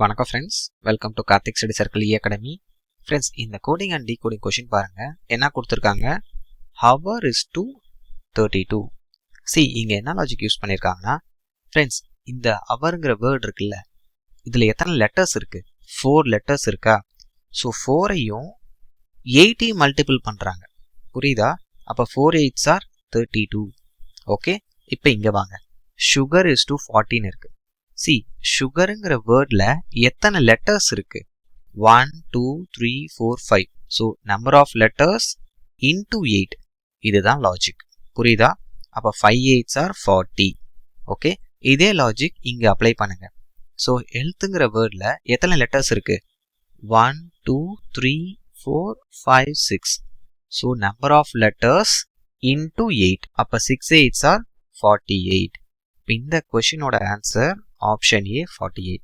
வணக்கம் friends, welcome to Karthik study circle academy. Friends, இந்த coding and decoding question பாருங்க. என்ன கொடுத்துருக்காங்க? Hour is to 32. சி இங்கே என்ன லாஜிக் யூஸ் பண்ணியிருக்காங்கன்னா, ஃப்ரெண்ட்ஸ் இந்த ஹவருங்கிற வேர்டு இருக்குல்ல, இதில் எத்தனை லெட்டர்ஸ் இருக்குது? 4 லெட்டர்ஸ் இருக்கா? ஸோ 4ஐயும் 8ஐயும் மல்டிபிள் பண்ணுறாங்க. புரியுதா? அப்போ 4 8s are 32. ஓகே, இப்போ இங்கே வாங்க. சுகர் இஸ் டு 14 இருக்கு. சி சுகருங்கிற வேர்டில் எத்தனை லெட்டர்ஸ் இருக்கு? 1 2 3 4 5. So number of letters into 8. இதுதான் லாஜிக். புரியுதா? அப்போ 5 8s are 40. ஓகே, இதே லாஜிக் இங்கே அப்ளை பண்ணுங்க. ஸோ ஹெல்த்துங்கிற வேர்டில் எத்தனை லெட்டர்ஸ் இருக்கு? 1 2 3 4 5 6. So number of letters into 8. அப்போ 6 8s are 48. இந்த கொஷினோட ஆன்சர் ஆப்ஷன் ஏ 48.